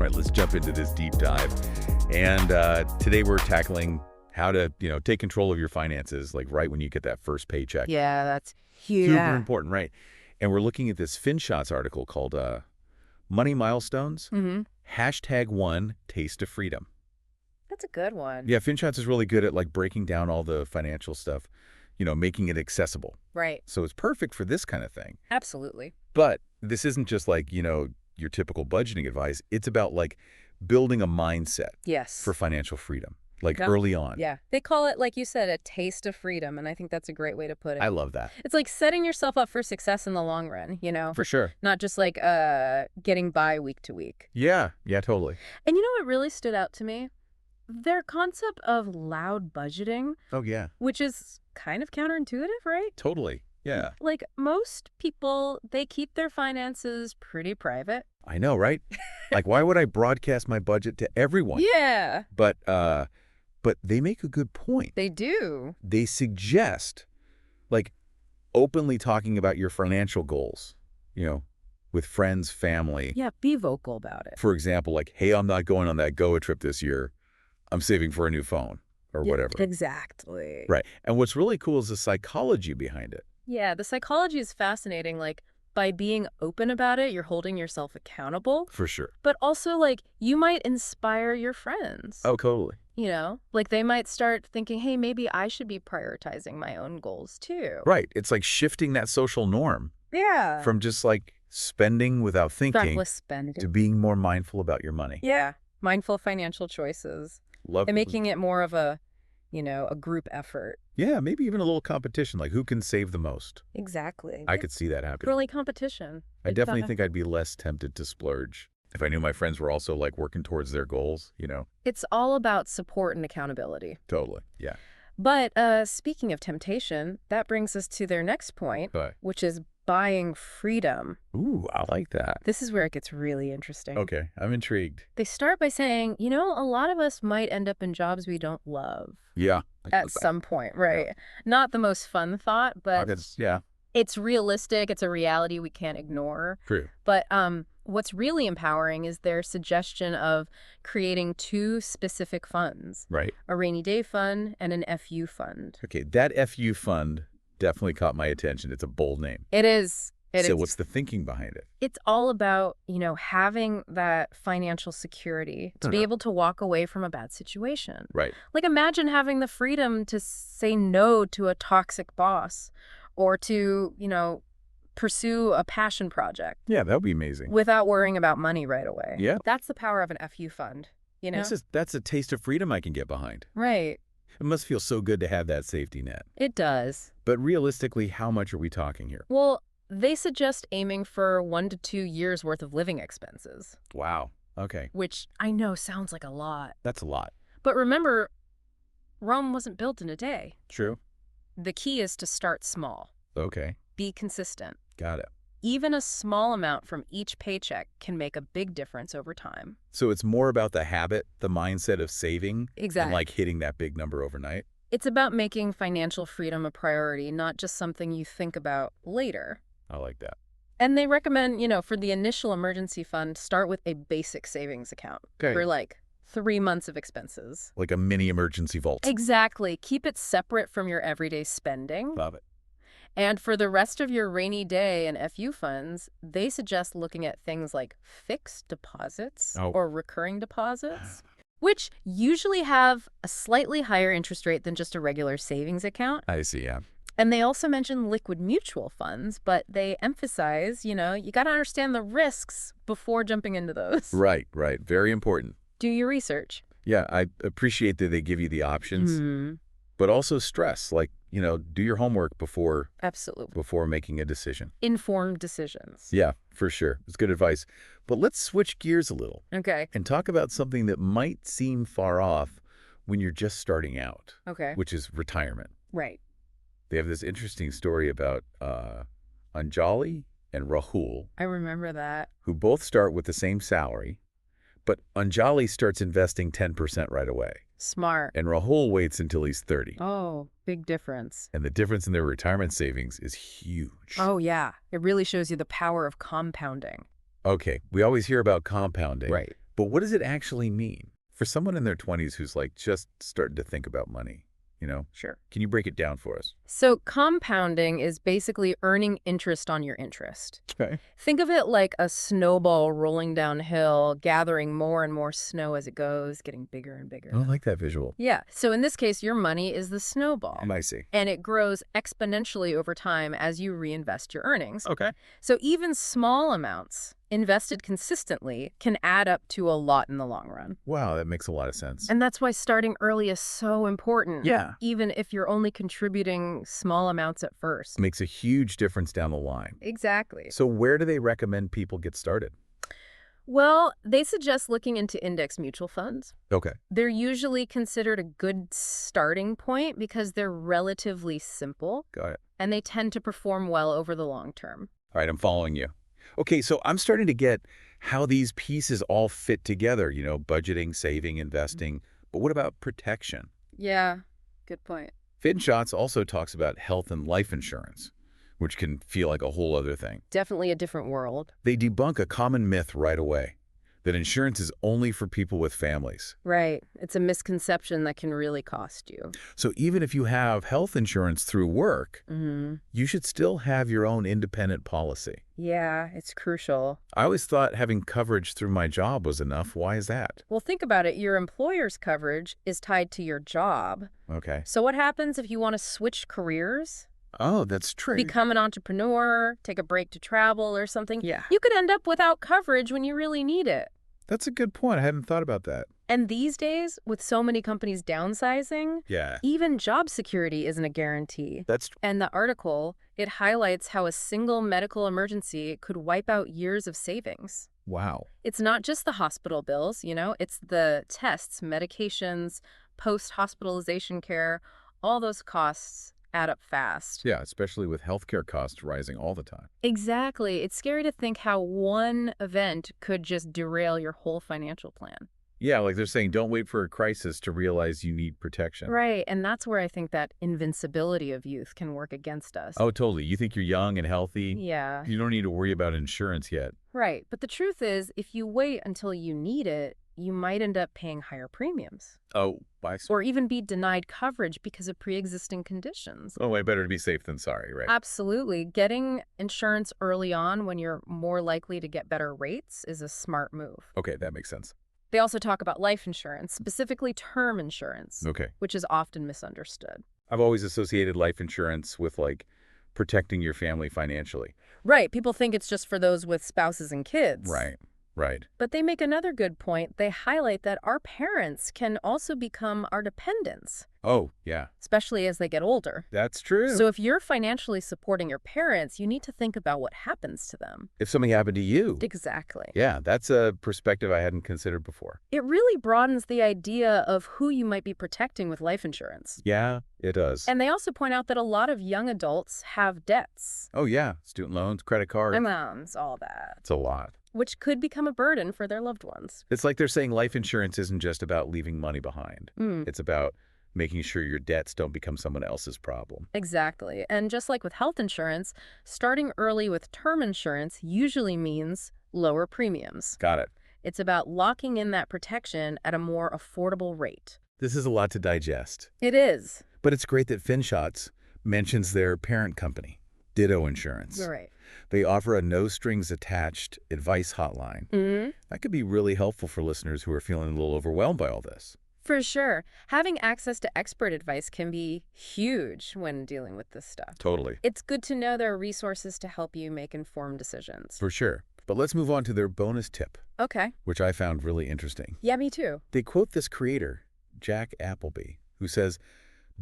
right, let's jump into this deep dive. And today we're tackling how to, take control of your finances, like right when you get that first paycheck. Yeah, that's huge. Super important, right? And we're looking at this FinShots article called Money Milestones, #1 Taste of Freedom. That's a good one. Yeah, FinShots is really good at like breaking down all the financial stuff, making it accessible. Right. So it's perfect for this kind of thing. Absolutely. But this isn't just like, your typical budgeting advice. It's about like building a mindset Yes. for financial freedom, like Yep. early on. Yeah. They call it, like you said, a taste of freedom, and I think that's a great way to put it. I love that. It's like setting yourself up for success in the long run, For sure. Not just like getting by week to week. Yeah, totally. And you know what really stood out to me? Their concept of loud budgeting, Oh, yeah, which is kind of counterintuitive, right? totally. Yeah, Like most people, they keep their finances pretty private. I know, right? Like, why would I broadcast my budget to everyone? Yeah, But they make a good point. they do. They suggest, like, openly talking about your financial goals, with friends, family. Yeah, be vocal about it. For example, like, hey, I'm not going on that Goa trip this year. I'm saving for a new phone or whatever. Exactly. Right. And what's really cool is the psychology behind it. Yeah, the psychology is fascinating. Like, by being open about it, you're holding yourself accountable. For sure. But also, like, you might inspire your friends. Oh, totally. Like they might start thinking, hey, maybe I should be prioritizing my own goals too. Right. It's like shifting that social norm Yeah. from just like spending without thinking Reckless spending. to being more mindful about your money. Yeah. Mindful financial choices. Love And making it more of a group effort. Yeah, maybe even a little competition, like who can save the most. Exactly. I could see that happening. Really competition. I definitely think I'd be less tempted to splurge if I knew my friends were also like working towards their goals, It's all about support and accountability. Totally. Yeah. But speaking of temptation, that brings us to their next point, But, which is buying freedom. ooh, I like that. This is where it gets really interesting. Okay, I'm intrigued. They start by saying, a lot of us might end up in jobs we don't love Yeah. at some point, right? Not the most fun thought, but Yeah, it's realistic. It's a reality we can't ignore. true. But what's really empowering is their suggestion of creating 2 specific funds, Right. a rainy day fund and an FU fund. Okay, that FU fund definitely caught my attention. It's a bold name. It is. What's the thinking behind it? It's all about, having that financial security to be able to walk away from a bad situation. Right. Like imagine having the freedom to say no to a toxic boss or to, pursue a passion project Yeah, that would be amazing. without worrying about money right away. Yeah. That's the power of an FU fund, That's a taste of freedom I can get behind. Right. It must feel so good to have that safety net. It does. But realistically, how much are we talking here? Well, they suggest aiming for 1 to 2 years worth of living expenses, Wow. Okay. which I know sounds like a lot. That's a lot. But remember, Rome wasn't built in a day. True. The key is to start small, Okay. be consistent. Got it. Even a small amount from each paycheck can make a big difference over time. So it's more about the habit, the mindset of saving, Exactly. and like hitting that big number overnight. It's about making financial freedom a priority, not just something you think about later. I like that. And they recommend, for the initial emergency fund, start with a basic savings account Okay. for like 3 months of expenses. Like a mini emergency vault. Exactly. Keep it separate from your everyday spending. Love it. And for the rest of your rainy day and FU funds, they suggest looking at things like fixed deposits or recurring deposits, which usually have a slightly higher interest rate than just a regular savings account. I see, yeah. And they also mention liquid mutual funds, but they emphasize, you got to understand the risks before jumping into those. Right. Very important. Do your research. Yeah, I appreciate that they give you the options, but also stress, like, do your homework before Absolutely. making a decision. Informed decisions. Yeah, for sure. It's good advice. But let's switch gears a little Okay. and talk about something that might seem far off when you're just starting out, Okay. which is retirement. Right. They have this interesting story about Anjali and Rahul, I remember that. who both start with the same salary, but Anjali starts investing 10% right away, Smart. and Rahul waits until he's 30. Oh, big difference. And the difference in their retirement savings is huge. Oh, yeah. It really shows you the power of compounding. Okay, we always hear about compounding. Right. But what does it actually mean for someone in their 20s who's like just starting to think about money? Sure. Can you break it down for us? So compounding is basically earning interest on your interest. Okay. Think of it like a snowball rolling downhill, gathering more and more snow as it goes, getting bigger and bigger. I like that visual. Yeah. So in this case, your money is the snowball. I see. And it grows exponentially over time as you reinvest your earnings. Okay. So even small amounts invested consistently can add up to a lot in the long run. Wow, that makes a lot of sense. And that's why starting early is so important. Yeah. Even if you're only contributing small amounts at first. Makes a huge difference down the line. Exactly. So where do they recommend people get started? Well, they suggest looking into index mutual funds. Okay. They're usually considered a good starting point because they're relatively simple Got it. and they tend to perform well over the long term. All right, I'm following you. Okay, so I'm starting to get how these pieces all fit together, budgeting, saving, investing. But what about protection? Yeah, good point. FinShots also talks about health and life insurance, which can feel like a whole other thing. Definitely a different world. They debunk a common myth right away, that insurance is only for people with families. Right. It's a misconception that can really cost you. So even if you have health insurance through work, you should still have your own independent policy. Yeah, it's crucial. I always thought having coverage through my job was enough. Why is that? Well, think about it. Your employer's coverage is tied to your job. Okay. So what happens if you want to switch careers? Oh, that's true. Become an entrepreneur, take a break to travel or something? Yeah. You could end up without coverage when you really need it. That's a good point. I hadn't thought about that. And these days, with so many companies downsizing, Yeah. even job security isn't a guarantee. And the article, it highlights how a single medical emergency could wipe out years of savings. Wow. It's not just the hospital bills, it's the tests, medications, post-hospitalization care, all those costs add up fast. Yeah, especially with healthcare costs rising all the time. Exactly. It's scary to think how one event could just derail your whole financial plan. Yeah, like they're saying, don't wait for a crisis to realize you need protection. Right. And that's where I think that invincibility of youth can work against us. Oh, totally. You think you're young and healthy? Yeah. You don't need to worry about insurance yet. Right. But the truth is, if you wait until you need it, you might end up paying higher premiums. Oh, or even be denied coverage because of pre-existing conditions. Oh, better to be safe than sorry, right? Absolutely. Getting insurance early on when you're more likely to get better rates is a smart move. Okay, that makes sense. They also talk about life insurance, specifically term insurance, Okay. which is often misunderstood. I've always associated life insurance with, protecting your family financially. Right. People think it's just for those with spouses and kids. Right. But they make another good point. They highlight that our parents can also become our dependents. Oh, yeah. Especially as they get older. That's true. So if you're financially supporting your parents, you need to think about what happens to them. If something happened to you. Exactly. Yeah, that's a perspective I hadn't considered before. It really broadens the idea of who you might be protecting with life insurance. Yeah, it does. And they also point out that a lot of young adults have debts. Oh, yeah. Student loans, credit cards. Amounts, all that. It's a lot. Which could become a burden for their loved ones. It's like they're saying life insurance isn't just about leaving money behind. It's about making sure your debts don't become someone else's problem. Exactly. And just like with health insurance, starting early with term insurance usually means lower premiums. Got it. It's about locking in that protection at a more affordable rate. This is a lot to digest. It is. But it's great that FinShots mentions their parent company, Ditto Insurance. Right. They offer a no-strings-attached advice hotline. That could be really helpful for listeners who are feeling a little overwhelmed by all this. For sure. Having access to expert advice can be huge when dealing with this stuff. Totally. It's good to know there are resources to help you make informed decisions. For sure. But let's move on to their bonus tip. Okay. Which I found really interesting. Yeah, me too. They quote this creator, Jack Appleby, who says,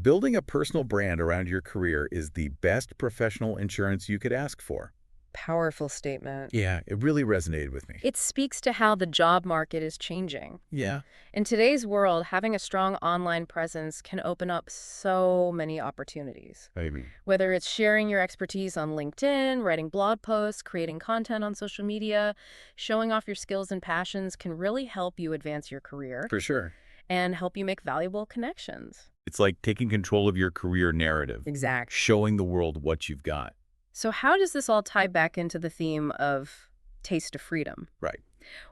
"Building a personal brand around your career is the best professional insurance you could ask for." Powerful statement. Yeah, it really resonated with me. It speaks to how the job market is changing. Yeah. In today's world, having a strong online presence can open up so many opportunities. Maybe. Whether it's sharing your expertise on LinkedIn, writing blog posts, creating content on social media, showing off your skills and passions can really help you advance your career. For sure. And help you make valuable connections. It's like taking control of your career narrative. Exactly. Showing the world what you've got. So how does this all tie back into the theme of taste of freedom? Right.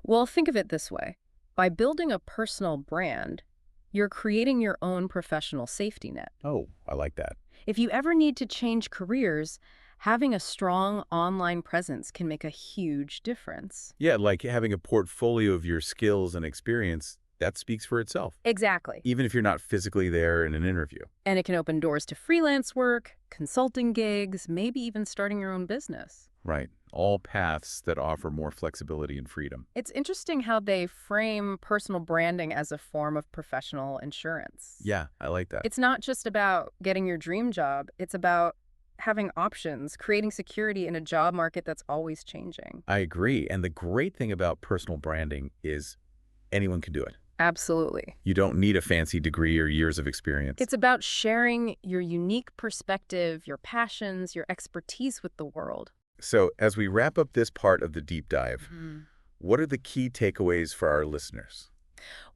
Well, think of it this way. By building a personal brand, you're creating your own professional safety net. Oh, I like that. If you ever need to change careers, having a strong online presence can make a huge difference. Yeah, like having a portfolio of your skills and experience, that speaks for itself, Exactly. even if you're not physically there in an interview. And it can open doors to freelance work, consulting gigs, maybe even starting your own business. Right. All paths that offer more flexibility and freedom. It's interesting how they frame personal branding as a form of professional insurance. Yeah, I like that. It's not just about getting your dream job. It's about having options, creating security in a job market that's always changing. I agree. And the great thing about personal branding is anyone can do it. Absolutely. You don't need a fancy degree or years of experience. It's about sharing your unique perspective, your passions, your expertise with the world. So as we wrap up this part of the deep dive, what are the key takeaways for our listeners?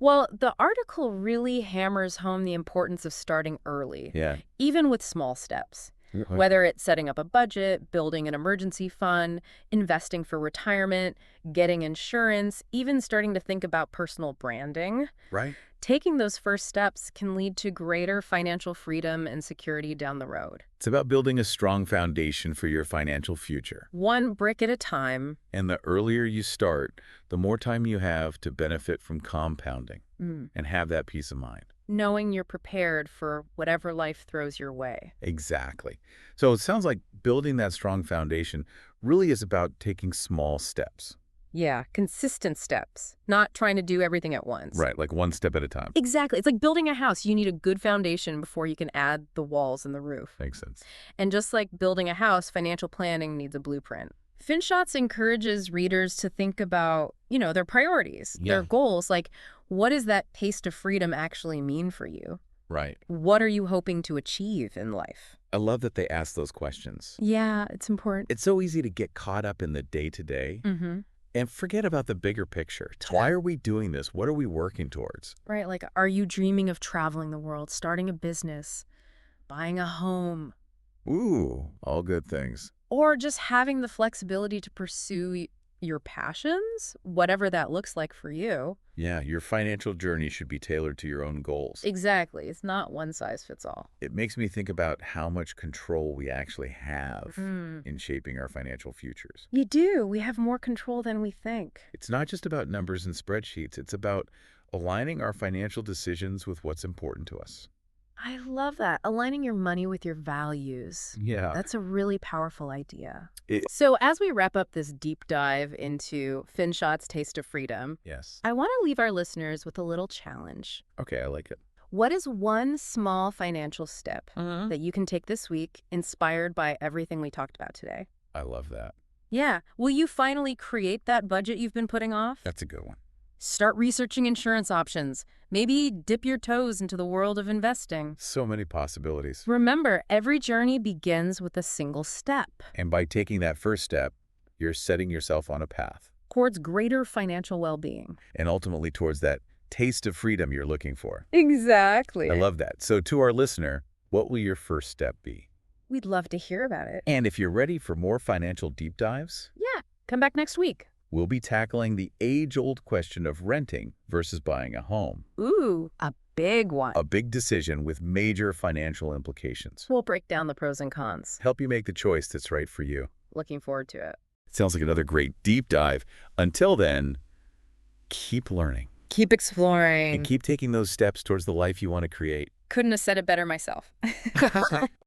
Well, the article really hammers home the importance of starting early, Yeah. even with small steps. Right. Whether it's setting up a budget, building an emergency fund, investing for retirement, getting insurance, even starting to think about personal branding, Right. taking those first steps can lead to greater financial freedom and security down the road. It's about building a strong foundation for your financial future. One brick at a time. And the earlier you start, the more time you have to benefit from compounding and have that peace of mind. Knowing you're prepared for whatever life throws your way. Exactly. So it sounds like building that strong foundation really is about taking small steps. Yeah, consistent steps, not trying to do everything at once. Right, like one step at a time. Exactly. It's like building a house. You need a good foundation before you can add the walls and the roof. Makes sense. And just like building a house, financial planning needs a blueprint. FinShots encourages readers to think about, their priorities, their goals, like what does that taste of freedom actually mean for you? Right. What are you hoping to achieve in life? I love that they ask those questions. Yeah, it's important. It's so easy to get caught up in the day-to-day and forget about the bigger picture. Why are we doing this? What are we working towards? Right, like are you dreaming of traveling the world, starting a business, buying a home? Ooh, all good things. Or just having the flexibility to pursue your passions, whatever that looks like for you. Yeah, your financial journey should be tailored to your own goals. Exactly. It's not one size fits all. It makes me think about how much control we actually have in shaping our financial futures. You do. We have more control than we think. It's not just about numbers and spreadsheets. It's about aligning our financial decisions with what's important to us. I love that. Aligning your money with your values. Yeah. That's a really powerful idea. So as we wrap up this deep dive into FinShot's Taste of Freedom, Yes. I want to leave our listeners with a little challenge. Okay, I like it. What is one small financial step that you can take this week inspired by everything we talked about today? I love that. Yeah. Will you finally create that budget you've been putting off? That's a good one. Start researching insurance options. Maybe dip your toes into the world of investing. So many possibilities. Remember, every journey begins with a single step And by taking that first step, you're setting yourself on a path. towards greater financial well-being. And ultimately towards that taste of freedom you're looking for. Exactly. I love that. So to our listener, what will your first step be? We'd love to hear about it. And if you're ready for more financial deep dives, Yeah. Come back next week. we'll be tackling the age-old question of renting versus buying a home. Ooh, a big one. A big decision with major financial implications. We'll break down the pros and cons. Help you make the choice that's right for you. Looking forward to it. Sounds like another great deep dive. Until then, keep learning Keep exploring. and keep taking those steps towards the life you want to create. Couldn't have said it better myself.